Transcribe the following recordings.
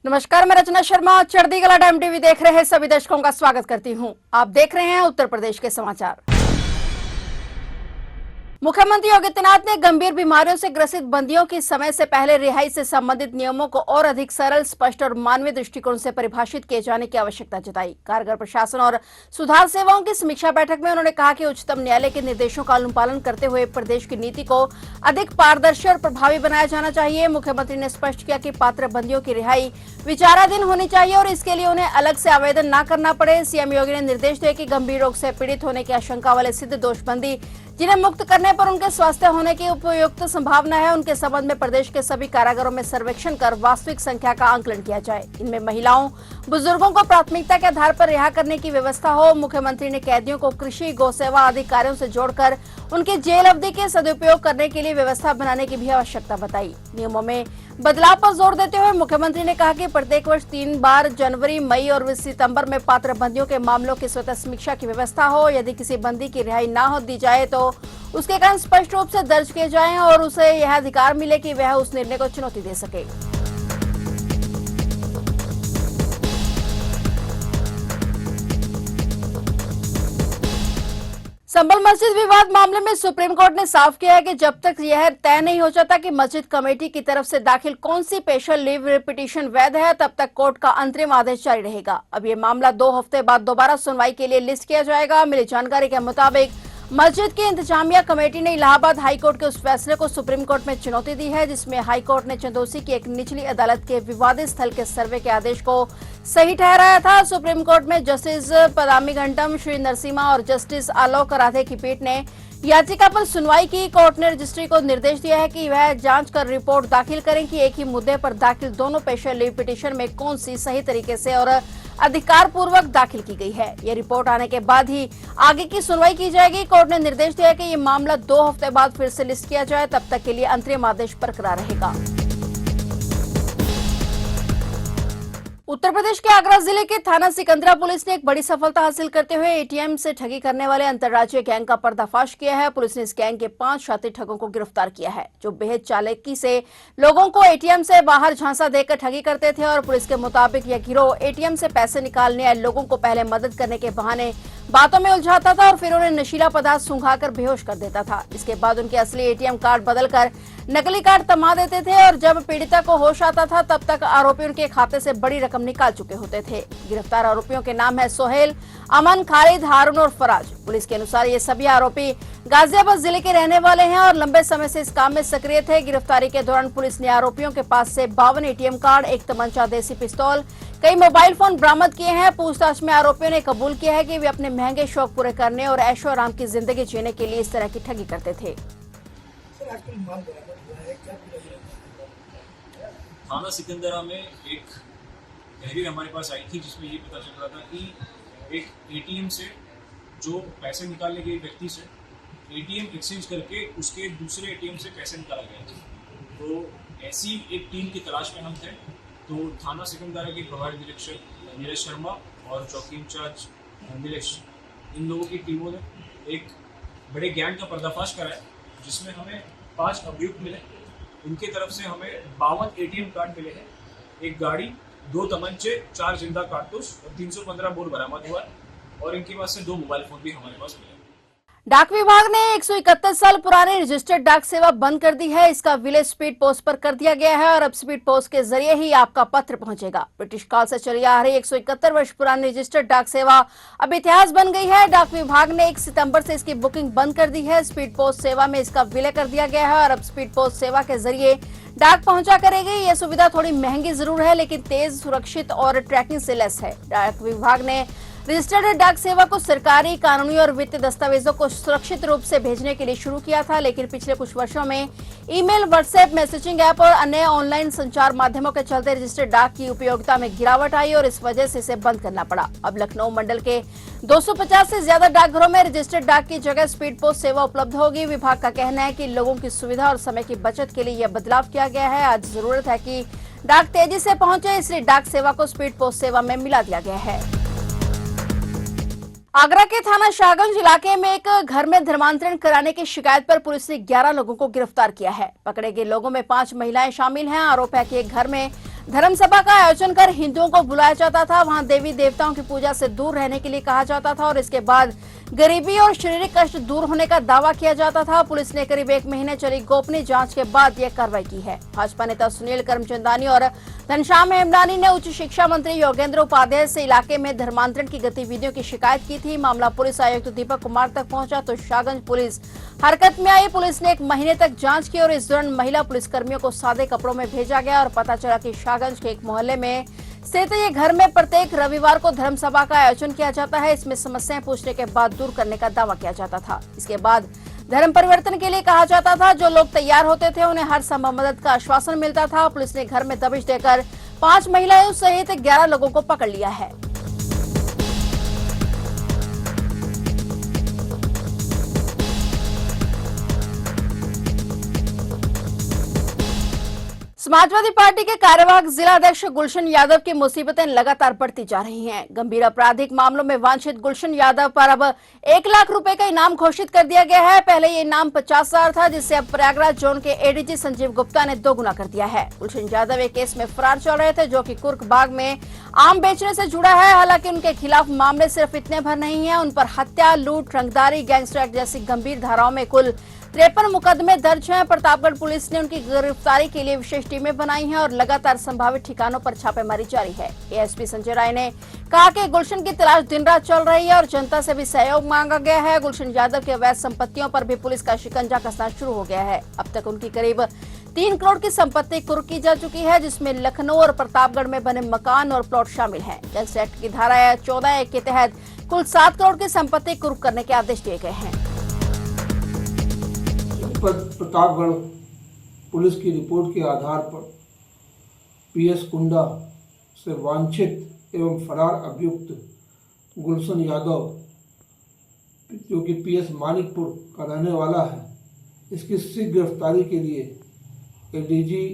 नमस्कार, मैं रचना शर्मा। चढ़ती कला टाइम टीवी देख रहे सभी दर्शकों का स्वागत करती हूं। आप देख रहे हैं उत्तर प्रदेश के समाचार। मुख्यमंत्री योगी आदित्यनाथ ने गंभीर बीमारियों से ग्रसित बंदियों की समय से पहले रिहाई से संबंधित नियमों को और अधिक सरल, स्पष्ट और मानवीय दृष्टिकोण से परिभाषित किए जाने की आवश्यकता जताई। कारगर प्रशासन और सुधार सेवाओं की समीक्षा बैठक में उन्होंने कहा कि उच्चतम न्यायालय के निर्देशों का अनुपालन करते हुए प्रदेश की नीति को अधिक पारदर्शी और प्रभावी बनाया जाना चाहिए। मुख्यमंत्री ने स्पष्ट किया कि पात्र बंदियों की रिहाई विचाराधीन होनी चाहिए और इसके लिए उन्हें अलग से आवेदन न करना पड़े। सीएम योगी ने निर्देश दिए कि गंभीर रोग से पीड़ित होने की आशंका वाले सिद्ध दोषबंदी जिन्हें मुक्त करने पर उनके स्वस्थ होने की उपयुक्त संभावना है, उनके संबंध में प्रदेश के सभी कारागारों में सर्वेक्षण कर वास्तविक संख्या का आकलन किया जाए। इनमें महिलाओं, बुजुर्गों को प्राथमिकता के आधार पर रिहा करने की व्यवस्था हो। मुख्यमंत्री ने कैदियों को कृषि, गौ सेवा आदि कार्यों से जोड़कर उनकी जेल अवधि के सदुपयोग करने के लिए व्यवस्था बनाने की भी आवश्यकता बताई। नियमों में बदलाव पर जोर देते हुए मुख्यमंत्री ने कहा कि प्रत्येक वर्ष 3 बार जनवरी, मई और सितंबर में पात्र बंदियों के मामलों की स्वतः समीक्षा की व्यवस्था हो। यदि किसी बंदी की रिहाई न हो दी जाए तो उसके कारण स्पष्ट रूप से दर्ज किए जाएं और उसे यह अधिकार मिले कि वह उस निर्णय को चुनौती दे सके। संभल मस्जिद विवाद मामले में सुप्रीम कोर्ट ने साफ किया है कि जब तक यह तय नहीं हो जाता कि मस्जिद कमेटी की तरफ से दाखिल कौन सी स्पेशल लीव पिटीशन वैध है, तब तक कोर्ट का अंतरिम आदेश जारी रहेगा। अब ये मामला 2 हफ्ते बाद दोबारा सुनवाई के लिए लिस्ट किया जाएगा। मिली जानकारी के मुताबिक मस्जिद की इंतजामिया कमेटी ने इलाहाबाद हाईकोर्ट के उस फैसले को सुप्रीम कोर्ट में चुनौती दी है जिसमें हाईकोर्ट ने चंदौसी की एक निचली अदालत के विवादित स्थल के सर्वे के आदेश को सही ठहराया था। सुप्रीम कोर्ट में जस्टिस पदामी घंटम, श्री नरसिम्हा और जस्टिस आलोक राधे की पीठ ने याचिका पर सुनवाई की। कोर्ट ने रजिस्ट्री को निर्देश दिया है कि वह जांच कर रिपोर्ट दाखिल करें कि एक ही मुद्दे पर दाखिल दोनों स्पेशल लीव पिटीशन में कौन सी सही तरीके से और अधिकार पूर्वक दाखिल की गई है। ये रिपोर्ट आने के बाद ही आगे की सुनवाई की जाएगी। कोर्ट ने निर्देश दिया कि ये मामला 2 हफ्ते बाद फिर से लिस्ट किया जाए, तब तक के लिए अंतरिम आदेश बरकरार रहेगा। उत्तर प्रदेश के आगरा जिले के थाना सिकंदरा पुलिस ने एक बड़ी सफलता हासिल करते हुए एटीएम से ठगी करने वाले अंतर्राज्यीय गैंग का पर्दाफाश किया है। पुलिस ने इस गैंग के 5 शातिर ठगों को गिरफ्तार किया है जो बेहद चालाकी से लोगों को एटीएम से बाहर झांसा देकर ठगी करते थे और पुलिस के मुताबिक यह गिरोह एटीएम से पैसे निकालने आए लोगों को पहले मदद करने के बहाने बातों में उलझाता था और फिर उन्हें नशीला पदार्थ सूंघाकर बेहोश कर देता था। इसके बाद उनके असली एटीएम कार्ड बदलकर नकली कार्ड थमा देते थे और जब पीड़िता को होश आता था तब तक आरोपी उनके खाते से बड़ी रकम निकाल चुके होते थे। गिरफ्तार आरोपियों के नाम है सोहेल, अमन, खालिद, हारून और फराज। पुलिस के अनुसार ये सभी आरोपी गाजियाबाद जिले के रहने वाले हैं और लंबे समय से इस काम में सक्रिय थे। गिरफ्तारी के दौरान पुलिस ने आरोपियों के पास से 52 एटीएम कार्ड, 1 तमंचा, देसी पिस्तौल, कई मोबाइल फोन बरामद किए हैं। पूछताछ में आरोपियों ने कबूल किया है कि वे अपने महंगे शौक पूरे करने और ऐशो आराम की जिंदगी जीने के लिए इस तरह की ठगी करते थे। थाना सिकंदरा में एक तहरीर हमारे पास आई थी जिसमें ये पता चल रहा था कि एक एटीएम से जो पैसे निकालने के व्यक्ति से एटीएम एक्सचेंज करके उसके दूसरे एटीएम से पैसे निकाला गया था। तो ऐसी एक टीम की तलाश में हम थे। तो थाना सिकंदरा के प्रभारी निरीक्षक नीरज शर्मा और चौकी इंचार्ज नीलेश, इन लोगों की टीमों ने एक बड़े गैंग का पर्दाफाश कराया जिसमें हमें 5 अभियुक्त मिले। इनके तरफ से हमें 52 एटीएम कार्ड मिले हैं, एक गाड़ी, 2 तमंचे, 4 जिंदा कारतूस और 315 बोर बरामद हुआ है और इनके पास से 2 मोबाइल फोन भी हमारे पास मिले। डाक विभाग ने 131 साल पुराने रजिस्टर्ड डाक सेवा बंद कर दी है। इसका विलेज स्पीड पोस्ट पर कर दिया गया है और अब स्पीड पोस्ट के जरिए ही आपका पत्र पहुंचेगा। ब्रिटिश काल से चली आ रही 171 वर्ष पुरानी रजिस्टर्ड डाक सेवा अब इतिहास बन गई है। डाक विभाग ने 1 सितंबर से इसकी बुकिंग बंद कर दी है। स्पीड पोस्ट सेवा में इसका विलय कर दिया गया है और अब स्पीड पोस्ट सेवा के जरिए डाक पहुंचा करेगी। यह सुविधा थोड़ी महंगी जरूर है लेकिन तेज, सुरक्षित और ट्रैकिंग से लैस है। डाक विभाग ने रजिस्टर्ड डाक सेवा को सरकारी, कानूनी और वित्तीय दस्तावेजों को सुरक्षित रूप से भेजने के लिए शुरू किया था, लेकिन पिछले कुछ वर्षों में ईमेल, व्हाट्सएप, मैसेजिंग ऐप और अन्य ऑनलाइन संचार माध्यमों के चलते रजिस्टर्ड डाक की उपयोगिता में गिरावट आई और इस वजह से इसे बंद करना पड़ा। अब लखनऊ मंडल के 250 से ज्यादा डाकघरों में रजिस्टर्ड डाक की जगह स्पीड पोस्ट सेवा उपलब्ध होगी। विभाग का कहना है कि लोगों की सुविधा और समय की बचत के लिए यह बदलाव किया गया है। आज जरूरत है कि डाक तेजी से पहुंचे, इसलिए डाक सेवा को स्पीड पोस्ट सेवा में मिला दिया गया है। आगरा के थाना शाहगंज इलाके में एक घर में धर्मांतरण कराने की शिकायत पर पुलिस ने 11 लोगों को गिरफ्तार किया है। पकड़े गए लोगों में 5 महिलाएं शामिल हैं। आरोप है कि एक घर में धर्म सभा का आयोजन कर हिंदुओं को बुलाया जाता था। वहां देवी देवताओं की पूजा से दूर रहने के लिए कहा जाता था और इसके बाद गरीबी और शारीरिक कष्ट दूर होने का दावा किया जाता था। पुलिस ने करीब 1 महीने चली गोपनीय जांच के बाद यह कार्रवाई की है। भाजपा नेता सुनील करमचंदानी और घनश्याम हेमदानी ने उच्च शिक्षा मंत्री योगेंद्र उपाध्याय से इलाके में धर्मांतरण की गतिविधियों की शिकायत की थी। मामला पुलिस आयुक्त दीपक कुमार तक पहुंचा तो शाहगंज पुलिस हरकत में आई। पुलिस ने 1 महीने तक जांच की और इस दौरान महिला पुलिसकर्मियों को सादे कपड़ों में भेजा गया और पता चला कि शाहगंज के एक मोहल्ले में स्थित ये घर में प्रत्येक रविवार को धर्म सभा का आयोजन किया जाता है। इसमें समस्याएं पूछने के बाद दूर करने का दावा किया जाता था। इसके बाद धर्म परिवर्तन के लिए कहा जाता था। जो लोग तैयार होते थे उन्हें हर संभव मदद का आश्वासन मिलता था। पुलिस ने घर में दबिश देकर 5 महिलाओं सहित 11 लोगों को पकड़ लिया है। समाजवादी पार्टी के कार्यवाहक जिला अध्यक्ष गुलशन यादव की मुसीबतें लगातार बढ़ती जा रही हैं। गंभीर आपराधिक मामलों में वांछित गुलशन यादव पर अब 1 लाख रुपए का इनाम घोषित कर दिया गया है। पहले ये इनाम 50,000 था, जिसे अब प्रयागराज जोन के एडीजी संजीव गुप्ता ने 2 गुना कर दिया है। गुलशन यादव एक केस में फरार चल रहे थे, जो कि कुर्क बाग में आम बेचने से जुड़ा है। हालांकि उनके खिलाफ मामले सिर्फ इतने भर नहीं है, उन पर हत्या, लूट, रंगदारी, गैंगस्टर एक्ट जैसी गंभीर धाराओं में कुल 53 मुकदमे दर्ज हैं। प्रतापगढ़ पुलिस ने उनकी गिरफ्तारी के लिए विशेष टीमें बनाई हैं और लगातार संभावित ठिकानों पर छापेमारी जारी है। एएसपी संजय राय ने कहा कि गुलशन की तलाश दिन रात चल रही है और जनता से भी सहयोग मांगा गया है। गुलशन यादव के अवैध संपत्तियों पर भी पुलिस का शिकंजा कसना शुरू हो गया है। अब तक उनकी करीब 3 करोड़ की संपत्ति कुर्क की जा चुकी है, जिसमें लखनऊ और प्रतापगढ़ में बने मकान और प्लॉट शामिल हैं। गैंगस्टर एक्ट की धारा 14 के तहत कुल 7 करोड़ की संपत्ति कुर्क करने के आदेश दिए गए हैं। प्रतापगढ़ पुलिस की रिपोर्ट के आधार पर पीएस कुंडा से वांछित एवं फरार अभियुक्त गुलशन यादव, जो कि पीएस मानिकपुर का रहने वाला है, इसकी शीघ्र गिरफ्तारी के लिए एडीजी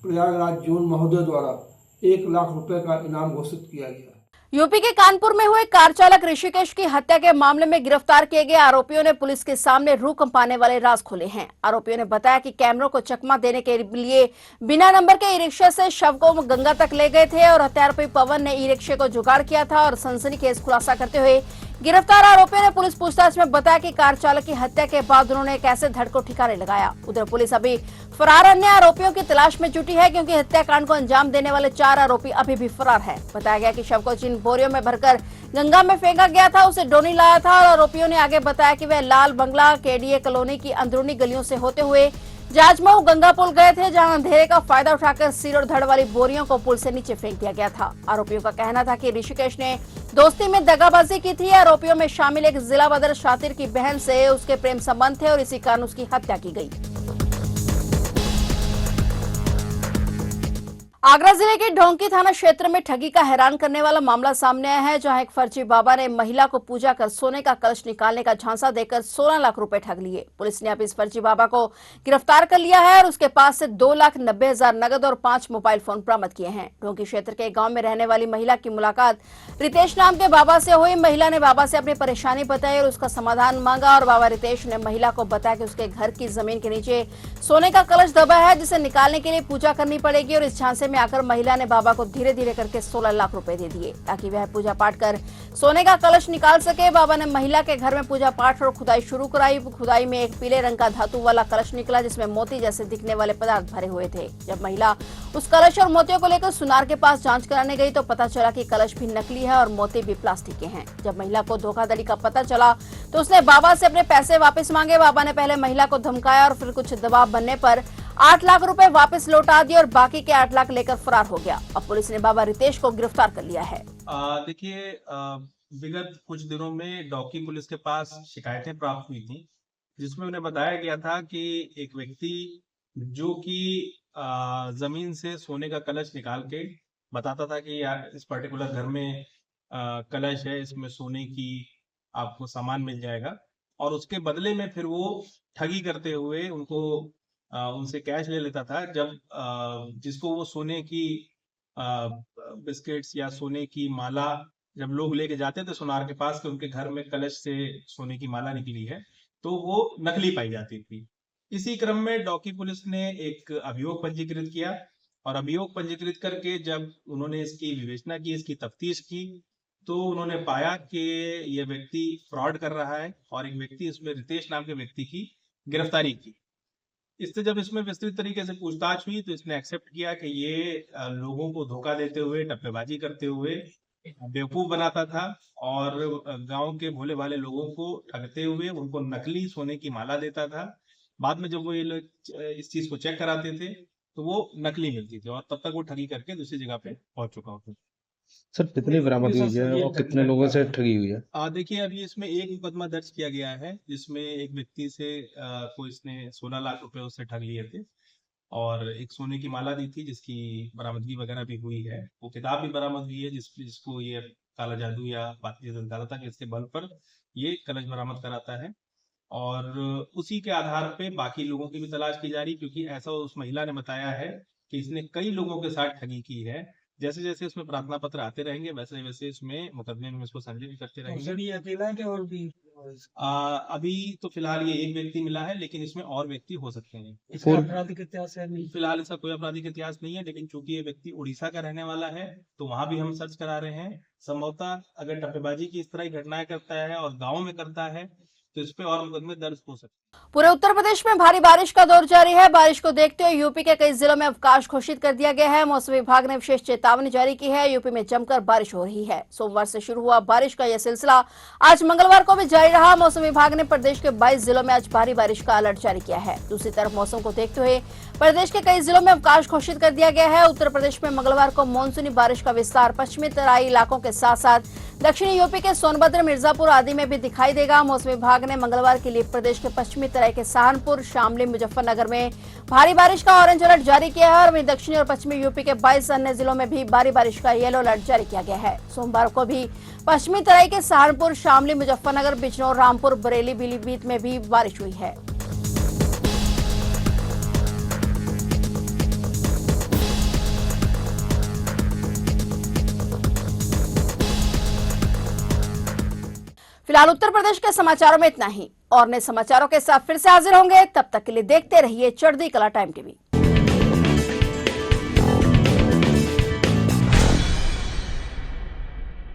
प्रयागराज जोन महोदय द्वारा 1 लाख रुपए का इनाम घोषित किया गया। यूपी के कानपुर में हुए कार चालक ऋषिकेश की हत्या के मामले में गिरफ्तार किए गए आरोपियों ने पुलिस के सामने रूह कंपाने वाले राज खोले हैं। आरोपियों ने बताया कि कैमरों को चकमा देने के लिए बिना नंबर के ई रिक्शा से शव को गंगा तक ले गए थे और हत्यारोपी पवन ने ई रिक्शे को जुगाड़ किया था और सनसनीखेज खुलासा करते हुए गिरफ्तार आरोपियों ने पुलिस पूछताछ में बताया कि कार चालक की हत्या के बाद उन्होंने एक ऐसे धड़ को ठिकाने लगाया। उधर पुलिस अभी फरार अन्य आरोपियों की तलाश में जुटी है, क्योंकि हत्याकांड को अंजाम देने वाले 4 आरोपी अभी भी फरार है। बताया गया कि शव को जिन बोरियों में भरकर गंगा में फेंका गया था, उसे डोनी लाया था और आरोपियों ने आगे बताया कि वह लाल बंगला केडीए कॉलोनी की अंदरूनी गलियों से होते हुए जाजमऊ गंगा पुल गए थे, जहां अंधेरे का फायदा उठाकर सिर और धड़ वाली बोरियों को पुल से नीचे फेंक दिया गया था। आरोपियों का कहना था कि ऋषिकेश ने दोस्ती में दगाबाजी की थी। आरोपियों में शामिल एक जिला बदर शातिर की बहन से उसके प्रेम संबंध थे और इसी कारण उसकी हत्या की गई। आगरा जिले के ढोंकी थाना क्षेत्र में ठगी का हैरान करने वाला मामला सामने आया है, जहां एक फर्जी बाबा ने महिला को पूजा कर सोने का कलश निकालने का झांसा देकर 16 लाख रुपए ठग लिए। पुलिस ने अब इस फर्जी बाबा को गिरफ्तार कर लिया है और उसके पास से 2,90,000 नगद और 5 मोबाइल फोन बरामद किए हैं। ढोंकी क्षेत्र के गांव में रहने वाली महिला की मुलाकात रितेश नाम के बाबा से हुई। महिला ने बाबा से अपनी परेशानी बताई और उसका समाधान मांगा और बाबा रितेश ने महिला को बताया कि उसके घर की जमीन के नीचे सोने का कलश दबा है, जिसे निकालने के लिए पूजा करनी पड़ेगी और इस झांसे में आकर महिला ने बाबा को धीरे धीरे करके 16 लाख रुपए दे दिए, ताकि वह पूजा पाठ कर सोने का कलश निकाल सके। बाबा ने महिला के घर में पूजा पाठ और खुदाई शुरू कराई। खुदाई में एक पीले रंग का धातु वाला कलश निकला, जिसमें मोती जैसे दिखने वाले पदार्थ भरे हुए थे। जब महिला उस कलश और मोतियों को लेकर सुनार के पास जांच कराने गई तो पता चला कि कलश भी नकली है और मोती भी प्लास्टिक के हैं। जब महिला को धोखाधड़ी का पता चला तो उसने बाबा से अपने पैसे वापस मांगे। बाबा ने पहले महिला को धमकाया और फिर कुछ दबाव बनने पर 8 लाख रुपए वापस लौटा दिए और बाकी के 8 लाख लेकर फरार हो गया। अब पुलिस ने बाबा रितेश को गिरफ्तार कर लिया है। देखिए, विगत कुछ दिनों में डॉकी पुलिस के पास शिकायतें प्राप्त हुई थी, जिसमें उन्हें बताया गया था कि एक व्यक्ति जो कि जमीन से सोने का कलश निकाल के बताता था कि यार इस पर्टिकुलर घर में कलश है, इसमें सोने की आपको सामान मिल जाएगा, और उसके बदले में फिर वो ठगी करते हुए उनसे कैश ले लेता था। जब जिसको वो सोने की बिस्किट्स या सोने की माला जब लोग लेके जाते थे सुनार के पास कि उनके घर में कलश से सोने की माला निकली है, तो वो नकली पाई जाती थी। इसी क्रम में डॉकी पुलिस ने एक अभियोग पंजीकृत किया और अभियोग पंजीकृत करके जब उन्होंने इसकी विवेचना की, इसकी तफ्तीश की, तो उन्होंने पाया कि यह व्यक्ति फ्रॉड कर रहा है और एक व्यक्ति इसमें रितेश नाम के व्यक्ति की गिरफ्तारी की। इससे जब इसमें विस्तृत तरीके से पूछताछ हुई तो इसने एक्सेप्ट किया कि ये लोगों को धोखा देते हुए, टप्पेबाजी करते हुए बेवकूफ बनाता था और गांव के भोले भाले लोगों को ठगते हुए उनको नकली सोने की माला देता था। बाद में जब वो ये लोग इस चीज को चेक कराते थे तो वो नकली मिलती थी और तब तक वो ठगी करके दूसरी जगह पे पहुंच चुका होता। सर कितनी बरामदगी हुई है और कितने लोगों से ठगी हुई है? देखिए अभी इसमें एक मुकदमा दर्ज किया गया है जिसमें एक व्यक्ति से को इसने 16 लाख रुपए उससे ठग लिए थे और एक सोने की माला दी थी जिसकी बरामदगी वगैरह भी हुई है। वो किताब भी बरामद हुई है जिसको ये काला जादू या भारतीय जनता था कि इसके बल पर ये कलश बरामद कराता है और उसी के आधार पे बाकी लोगों की भी तलाश की जा रही, क्योंकि ऐसा उस महिला ने बताया है कि इसने कई लोगों के साथ ठगी की है। जैसे जैसे इसमें प्रार्थना पत्र आते रहेंगे वैसे वैसे इसमें मुकदमे में इसको संजय भी करते रहेंगे। ये अकेला है और भी अभी तो फिलहाल ये एक व्यक्ति मिला है, लेकिन इसमें और व्यक्ति हो सकते हैं। इसका आपराधिक इतिहास है नहीं? फिलहाल इसका कोई आपराधिक इतिहास नहीं है, लेकिन चूंकि ये व्यक्ति उड़ीसा का रहने वाला है तो वहां भी हम सर्च करा रहे हैं। संभवतः अगर टप्पेबाजी की इस तरह की घटनाएं करता है और गाँव में करता है तो इस पे और मुकदमे दर्ज हो सकते हैं। पूरे उत्तर प्रदेश में भारी बारिश का दौर जारी है। बारिश को देखते हुए यूपी के कई जिलों में अवकाश घोषित कर दिया गया है। मौसम विभाग ने विशेष चेतावनी जारी की है। यूपी में जमकर बारिश हो रही है। सोमवार से शुरू हुआ बारिश का यह सिलसिला आज मंगलवार को भी जारी रहा। मौसम विभाग ने प्रदेश के 22 जिलों में आज भारी बारिश का अलर्ट जारी किया है। दूसरी तरफ मौसम को देखते हुए प्रदेश के कई जिलों में अवकाश घोषित कर दिया गया है। उत्तर प्रदेश में मंगलवार को मानसूनी बारिश का विस्तार पश्चिमी तराई इलाकों के साथ साथ दक्षिणी यूपी के सोनभद्र, मिर्जापुर आदि में भी दिखाई देगा। मौसम विभाग ने मंगलवार के लिए प्रदेश के पश्चिमी तराई के सहारनपुर, शामली, मुजफ्फरनगर में भारी बारिश का ऑरेंज अलर्ट जारी किया है और वहीं दक्षिणी और पश्चिमी यूपी के 22 अन्य जिलों में भी भारी बारिश का येलो अलर्ट जारी किया गया है। सोमवार को भी पश्चिमी तराई के सहारनपुर, शामली, मुजफ्फरनगर, बिजनौर, रामपुर, बरेली, पीलीभीत में भी बारिश हुई है। फिलहाल उत्तर प्रदेश के समाचारों में इतना ही और नए समाचारों के साथ फिर से हाजिर होंगे। तब तक के लिए देखते रहिए चढ़ती कला टाइम टीवी।